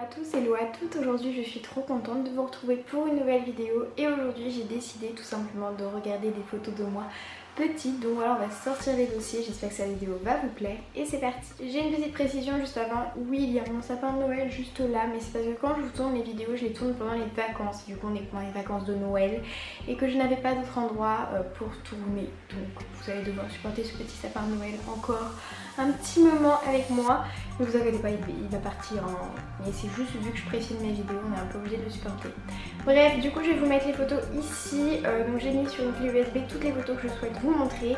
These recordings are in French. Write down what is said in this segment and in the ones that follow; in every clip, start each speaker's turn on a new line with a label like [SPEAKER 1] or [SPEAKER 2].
[SPEAKER 1] à tous, hello à toutes. Aujourd'hui je suis trop contente de vous retrouver pour une nouvelle vidéo et aujourd'hui j'ai décidé tout simplement de regarder des photos de moi petite. Donc voilà, on va sortir les dossiers, j'espère que cette vidéo va vous plaire et c'est parti. J'ai une petite précision juste avant, oui il y a mon sapin de Noël juste là, mais c'est parce que quand je vous tourne les vidéos je les tourne pendant les vacances, du coup on est pendant les vacances de Noël et que je n'avais pas d'autre endroit pour tourner, donc vous allez devoir supporter ce petit sapin de Noël encore un petit moment avec moi. Ne vous inquiétez pas, il va partir en... Mais c'est juste vu que je préfilme mes vidéos, on est un peu obligé de le supporter. Bref, du coup je vais vous mettre les photos ici. Donc j'ai mis sur une clé USB toutes les photos que je souhaite vous montrer.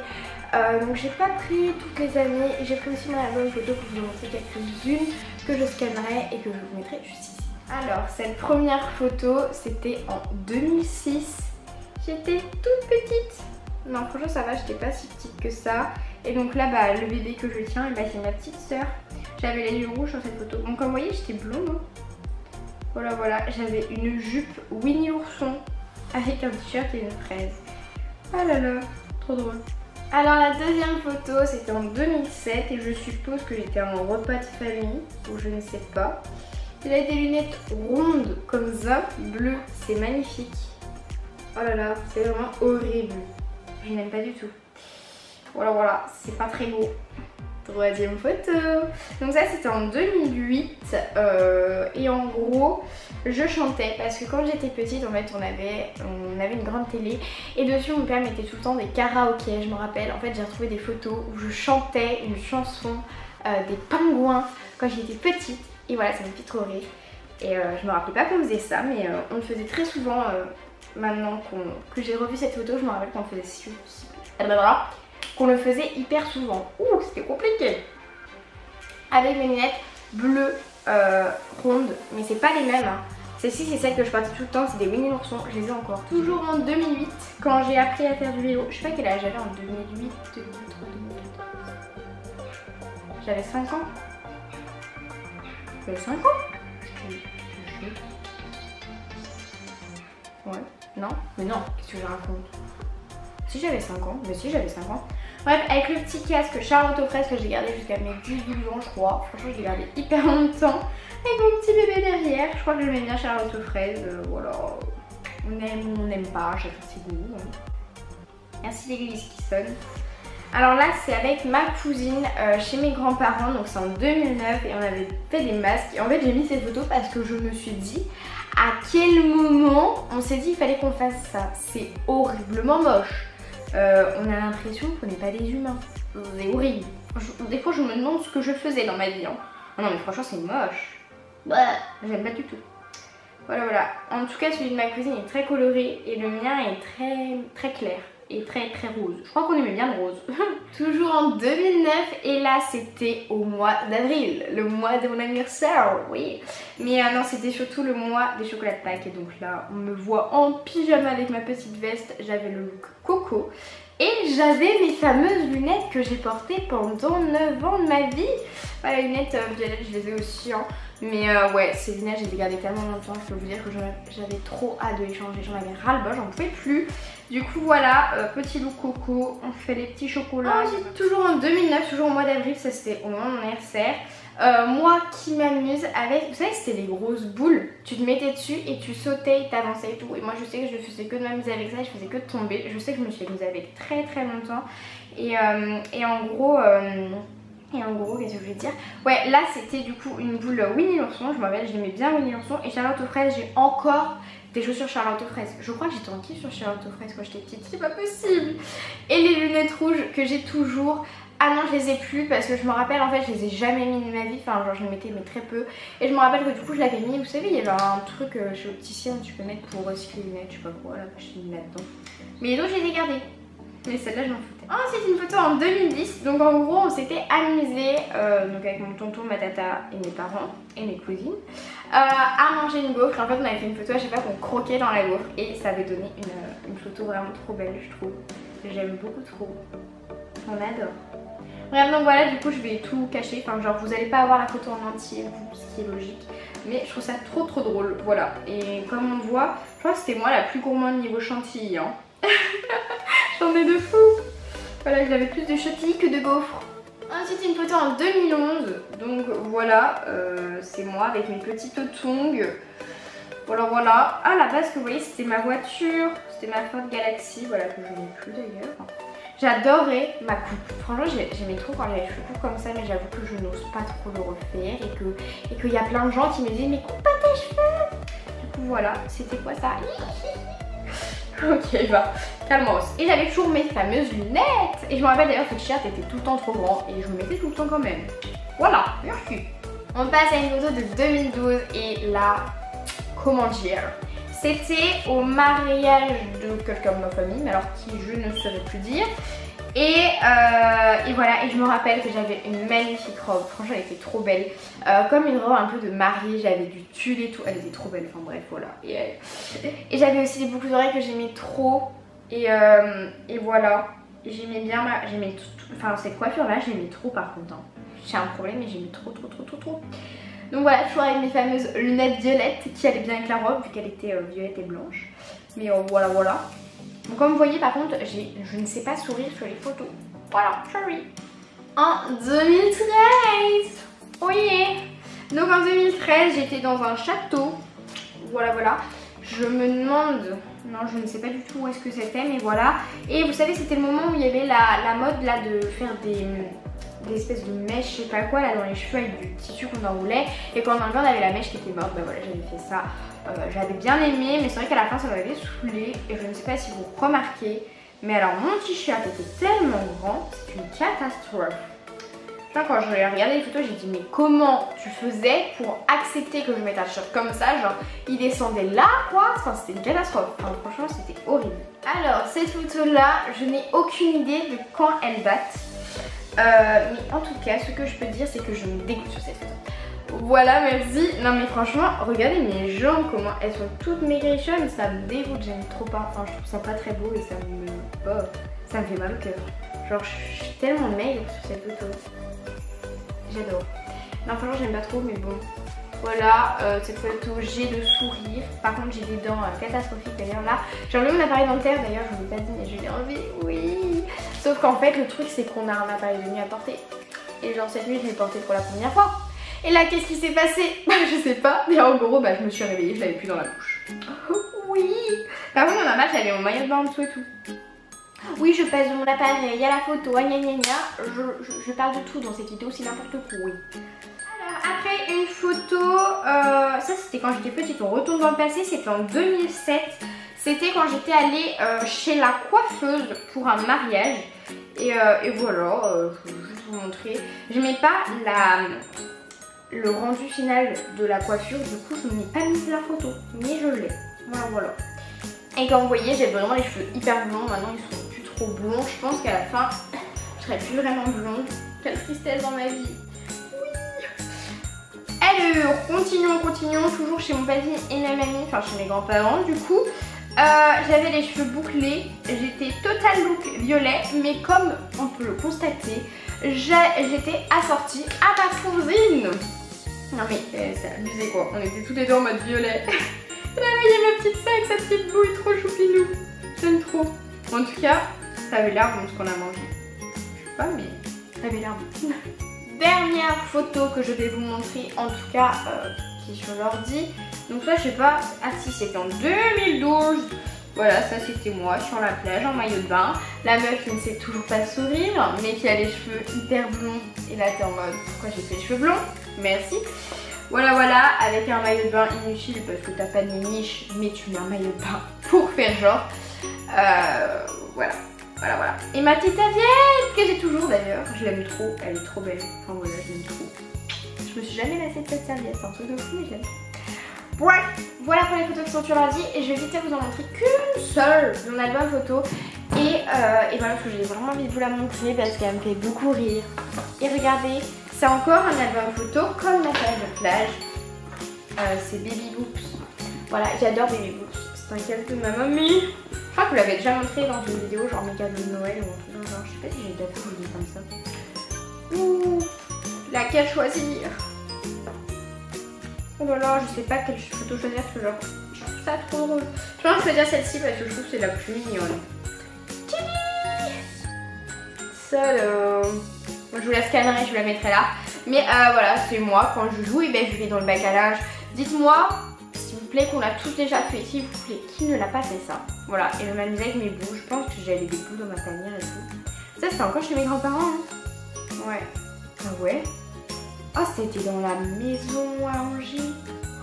[SPEAKER 1] Donc j'ai pas pris toutes les années. J'ai pris aussi mon album photo pour vous montrer quelques-unes que je scannerai et que je vous mettrai juste ici. Alors cette première photo c'était en 2006. J'étais toute petite. Non franchement ça va, j'étais pas si petite que ça. Et donc là bah, le bébé que je tiens, c'est ma petite soeur. J'avais les yeux rouges sur cette photo. Donc comme vous voyez j'étais blonde. Hein. Voilà, j'avais une jupe Winnie l'ourson avec un t-shirt et une fraise. Ah là là, trop drôle. Alors la deuxième photo c'était en 2007 et je suppose que j'étais en repas de famille ou je ne sais pas. Il a des lunettes rondes comme ça, bleues, c'est magnifique. Oh là là, c'est vraiment horrible. Je n'aime pas du tout. Voilà, c'est pas très beau. Troisième photo. Donc ça c'était en 2008 et en gros je chantais parce que quand j'étais petite en fait on avait une grande télé et dessus mon père mettait tout le temps des karaokés, je me rappelle. En fait j'ai retrouvé des photos où je chantais une chanson des pingouins quand j'étais petite et voilà ça me fait trop rire. Et je me rappelais pas qu'on faisait ça mais on le faisait très souvent maintenant que j'ai revu cette photo. Je me rappelle qu'on le faisait qu'on le faisait hyper souvent. Ouh, c'était compliqué. Avec mes lunettes bleues rondes, mais c'est pas les mêmes. Hein. Celle-ci, c'est celle que je portais tout le temps, c'est des Winnie l'ourson, je les ai encore. Toujours en 2008, quand j'ai appris à faire du vélo. Je sais pas quel âge j'avais en 2008, 2003, 2014. J'avais 5 ans. J'avais 5 ans. Ouais, non, mais non, qu'est-ce que je raconte? Si j'avais 5 ans, mais si j'avais 5 ans. Bref, avec le petit casque Charlotte aux fraises que j'ai gardé jusqu'à mes 10-12 ans je crois. Franchement je l'ai gardé hyper longtemps. Avec mon petit bébé derrière. Je crois que j'aimais bien Charlotte aux fraises. Voilà. On aime ou on n'aime pas, chacun ses goûts. Merci l'église qui sonne. Alors là c'est avec ma cousine chez mes grands-parents. Donc c'est en 2009 et on avait fait des masques. Et en fait j'ai mis cette photo parce que je me suis dit à quel moment on s'est dit il fallait qu'on fasse ça. C'est horriblement moche. On a l'impression qu'on n'est pas des humains. C'est horrible. Des fois je me demande ce que je faisais dans ma vie. Hein. Oh non mais franchement c'est moche. J'aime pas du tout. Voilà. En tout cas celui de ma cousine est très coloré et le mien est très clair et très rose. Je crois qu'on aimait bien le rose. Toujours en 2009 et là c'était au mois d'avril, le mois de mon anniversaire, oui. Mais non c'était surtout le mois des chocolats de Pâques et donc là on me voit en pyjama avec ma petite veste, j'avais le look coco. Et j'avais mes fameuses lunettes que j'ai portées pendant 9 ans de ma vie. Voilà, les lunettes violettes je les ai aussi hein. Mais ouais, ces lunettes je les ai gardées tellement longtemps, je peux vous dire que j'avais trop hâte de les changer, j'en avais ras le bol, j'en pouvais plus. Du coup voilà, petit look coco, on fait les petits chocolats. Ensuite toujours en 2009, toujours au mois d'avril, ça c'était au moment de mon anniversaire. Moi qui m'amuse avec, vous savez c'était les grosses boules, tu te mettais dessus et tu sautais et t'avançais et tout. Et moi je sais que je faisais que de m'amuser avec ça, je faisais que de tomber. Je sais que je me suis amusée avec très longtemps. Et en gros, qu'est-ce que je voulais dire? Ouais, là c'était du coup une boule Winnie l'ourson, je me rappelle, j'aimais bien Winnie l'ourson. Et Charlotte aux fraises, j'ai encore des chaussures Charlotte aux fraises. Je crois que j'étais en kiff sur Charlotte aux fraises quand j'étais petite, c'est pas possible. Et les lunettes rouges que j'ai toujours. Ah non je les ai plus parce que je me rappelle en fait je les ai jamais mis de ma vie, enfin genre je les mettais mais très peu. Et je me rappelle que du coup je l'avais mis, vous savez il y avait un truc chez l'opticien où tu peux mettre pour recycler les lunettes, je sais pas quoi là, je l'ai mis là-dedans. Mais les autres je les ai gardées. Mais celle-là je m'en foutais. Ensuite une photo en 2010, donc en gros on s'était amusé donc avec mon tonton, ma tata et mes parents et mes cousines à manger une gaufre. En fait on avait fait une photo à chaque fois qu'on croquait dans la gaufre et ça avait donné une photo vraiment trop belle je trouve. J'aime beaucoup trop, on adore. Bref donc voilà du coup je vais tout cacher, enfin genre vous allez pas avoir la photo en entier, ce qui est logique. Mais je trouve ça trop drôle, voilà. Et comme on voit, je crois que c'était moi la plus gourmande niveau chantilly hein. J'en ai de fou. Voilà j'avais plus de chantilly que de gaufres. ensuite une photo en 2011. Donc voilà, c'est moi avec mes petites tongs. Voilà, voilà. Ah, la base que vous voyez, c'était ma voiture. C'était ma Ford Galaxy, voilà, que je n'ai plus d'ailleurs. J'adorais ma coupe. Franchement, j'aimais trop quand j'avais les cheveux courts comme ça, mais j'avoue que je n'ose pas trop le refaire. Et qu'il y a plein de gens qui me disent, mais coupe pas tes cheveux. Du coup, voilà, c'était quoi ça? Ok, bah, calmos. Et j'avais toujours mes fameuses lunettes. Et je me rappelle d'ailleurs que le t-shirt était tout le temps trop grand. Et je me mettais tout le temps quand même. Voilà, merci. On passe à une photo de 2012. Et là, comment dire? C'était au mariage de quelqu'un de ma famille, mais alors qui je ne saurais plus dire. Et voilà, et je me rappelle que j'avais une magnifique robe, franchement elle était trop belle. Comme une robe un peu de mariée, j'avais du tulle et tout, elle était trop belle, enfin bref voilà. Et j'avais aussi des boucles d'oreilles que j'aimais trop. Et voilà, j'aimais bien enfin cette coiffure là, j'aimais trop par contre. Hein. J'ai un problème mais j'aimais trop. Donc voilà, toujours avec mes fameuses lunettes violettes qui allaient bien avec la robe vu qu'elle était violette et blanche. Mais voilà. Donc comme vous voyez par contre, je ne sais pas sourire sur les photos. Voilà, sorry. En 2013. Oui. Donc en 2013, j'étais dans un château. Voilà. Je me demande... Non, je ne sais pas du tout où est-ce que c'était, mais voilà. Et vous savez, c'était le moment où il y avait la mode là de faire des espèces de mèches, je sais pas quoi, là dans les cheveux avec du tissu qu'on enroulait. Et quand on enlevait, on avait la mèche qui était morte. Bah voilà, j'avais fait ça. J'avais bien aimé, mais c'est vrai qu'à la fin, ça m'avait saoulé. Et je ne sais pas si vous remarquez, mais alors mon t-shirt était tellement grand, c'est une catastrophe. Genre, quand j'ai regardé les photos, j'ai dit mais comment tu faisais pour accepter que je mette un t-shirt comme ça? Genre, il descendait là, quoi. Enfin, c'était une catastrophe. Enfin, franchement, c'était horrible. Alors, cette photo-là, je n'ai aucune idée de quand elle date. Mais en tout cas, ce que je peux dire, c'est que je me dégoûte sur cette photo. Voilà, merci. Non mais franchement, regardez mes jambes, comment elles sont toutes maigrichonnes, ça me dégoûte, j'aime trop pas. Enfin, je trouve ça pas très beau et ça me fait mal au cœur. Genre, je suis tellement maigre sur cette photo. J'adore. Non, franchement, j'aime pas trop, mais bon. Voilà, cette photo, j'ai le sourire. Par contre, j'ai des dents catastrophiques d'ailleurs. Là, j'ai enlevé mon appareil dentaire d'ailleurs, je vous l'ai pas dit, mais je l'ai enlevé. Oui. Sauf qu'en fait, le truc, c'est qu'on a un appareil de nuit à porter. Et genre, cette nuit, je l'ai porté pour la première fois. Et là, qu'est-ce qui s'est passé? Je sais pas, mais en gros, je me suis réveillée, je l'avais plus dans la bouche. Oui. Par contre, normal, j'avais mon maillot de bain en dessous et tout. Oui, je passe de mon appareil, il y a la photo, je parle de tout dans cette vidéo, c'est n'importe quoi, oui. Alors, après une photo, ça c'était quand j'étais petite, on retourne dans le passé, c'était en 2007. C'était quand j'étais allée chez la coiffeuse pour un mariage. Et voilà, je vais juste vous montrer. J'aimais pas le rendu final de la coiffure, du coup je n'ai pas mis la photo, mais je l'ai. Voilà. Et comme vous voyez, j'ai vraiment les cheveux hyper blonds, maintenant ils sont plus trop blonds. Je pense qu'à la fin, je serai plus vraiment blonde. Quelle tristesse dans ma vie. Oui. Alors, continuons, toujours chez mon papy et ma mamie, enfin chez mes grands-parents du coup. J'avais les cheveux bouclés, j'étais total look violet, mais comme on peut le constater, j'étais assortie à ma cousine. Non mais c'est abusé quoi, on était toutes les deux en mode violet. Là il y a ma petite sac, sa petite bouille, trop choupinou. J'aime trop. En tout cas, ça avait l'air bon ce qu'on a mangé. Je sais pas mais ça avait l'air bon. Dernière photo que je vais vous montrer, en tout cas qui est sur l'ordi. Donc ça je sais pas, ah si c'était en 2012. Voilà, ça c'était moi sur la plage en maillot de bain. La meuf qui ne sait toujours pas sourire, mais qui a les cheveux hyper blonds. Et là t'es en mode, pourquoi j'ai fait les cheveux blonds? Merci. Voilà, avec un maillot de bain inutile parce que t'as pas de niche, mais tu mets un maillot de bain pour faire genre. Voilà. Et ma petite serviette que j'ai toujours d'ailleurs, je l'aime trop, elle est trop belle. Enfin voilà, je l'aime trop. Je me suis jamais lassée de cette serviette, c'est un truc de fou, mais je l'aime trop. Bref, voilà pour les photos qui sont sur l'ordi et je vais vite vous en montrer qu'une seule de mon album photo. Et voilà, parce que j'ai vraiment envie de vous la montrer parce qu'elle me fait beaucoup rire. Et regardez, c'est encore un album photo comme ma page de plage. C'est Baby Boops. Voilà, j'adore Baby Boops. C'est un cadeau de ma mamie. Je crois que vous l'avez déjà montré dans une vidéo, genre mes cadeaux de Noël ou un truc genre. Je sais pas si j'ai déjà fait une vidéo comme ça. Ouh, laquelle choisir? Oh là là, je sais pas quelle photo choisir parce que genre, je trouve ça trop drôle. Je pense que je vais choisir celle-ci parce que je trouve que c'est la plus mignonne. Ça là. Je vous la scannerai, je vous la mettrai là. Mais voilà, c'est moi quand je joue, et ben je vais dans le bac à linge. Dites-moi, s'il vous plaît, qu'on l'a tous déjà fait, s'il vous plaît, qui ne l'a pas fait ça. Voilà, et je m'amusais avec mes bouts. Je pense que j'avais des bouts dans ma tanière et tout. Ça, c'était encore chez mes grands-parents. Hein. Ouais. Ah ouais. Oh, c'était dans la maison à Angers.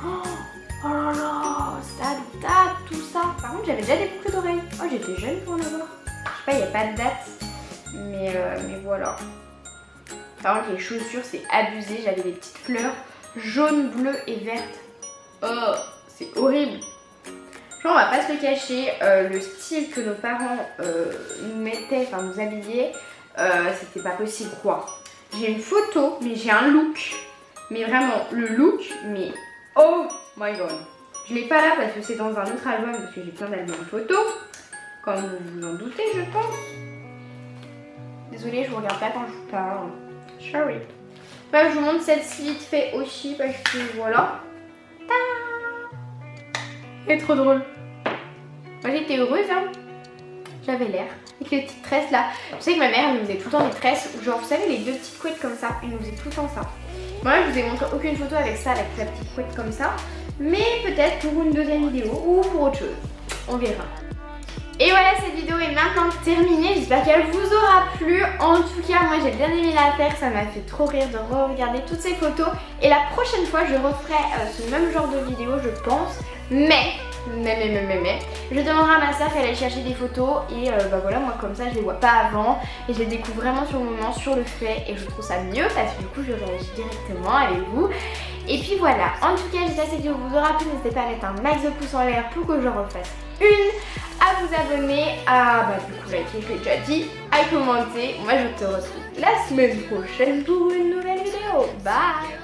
[SPEAKER 1] Oh là là, ça date tout ça. Par contre, j'avais déjà des boucles d'oreilles. Oh, j'étais jeune pour en avoir. Je sais pas, il n'y a pas de date. Mais voilà. Par contre, les chaussures, c'est abusé. J'avais des petites fleurs jaunes, bleues et vertes. Oh, c'est horrible. Genre, on va pas se le cacher, le style que nos parents nous mettaient, enfin nous habillaient, c'était pas possible quoi. J'ai une photo, mais j'ai un look. Mais vraiment, le look, mais oh my god. Je l'ai pas là parce que c'est dans un autre album, parce que j'ai plein d'albums photos. Comme vous vous en doutez, je pense. Désolée, je vous regarde pas quand je vous parle. Sorry. Bah, je vous montre celle-ci vite fait aussi, parce que voilà. Elle est trop drôle. Moi j'étais heureuse, hein. J'avais l'air. Avec les petites tresses là. Je sais que ma mère elle nous faisait tout le temps des tresses. Genre vous savez les deux petites couettes comme ça. Elle nous faisait tout le temps ça. Moi je vous ai montré aucune photo avec ça, avec sa petite couette comme ça. Mais peut-être pour une deuxième vidéo ou pour autre chose. On verra. Et voilà, cette vidéo est maintenant terminée. J'espère qu'elle vous aura plu. En tout cas, moi j'ai bien aimé la faire. Ça m'a fait trop rire de re-regarder toutes ces photos. Et la prochaine fois, je referai ce même genre de vidéo, je pense. Mais, je demanderai à ma soeur qu'elle aille chercher des photos. Et bah voilà, moi comme ça, je les vois pas avant. Et je les découvre vraiment sur le moment, sur le fait. Et je trouve ça mieux parce que du coup, je réagis directement avec vous. Et puis voilà, en tout cas, j'espère que cette vidéo vous aura plu. N'hésitez pas à mettre un max de pouces en l'air pour que je refasse une, à vous abonner, à du coup liker, je l'ai déjà dit, à commenter. Moi je te retrouve la semaine prochaine pour une nouvelle vidéo. Bye.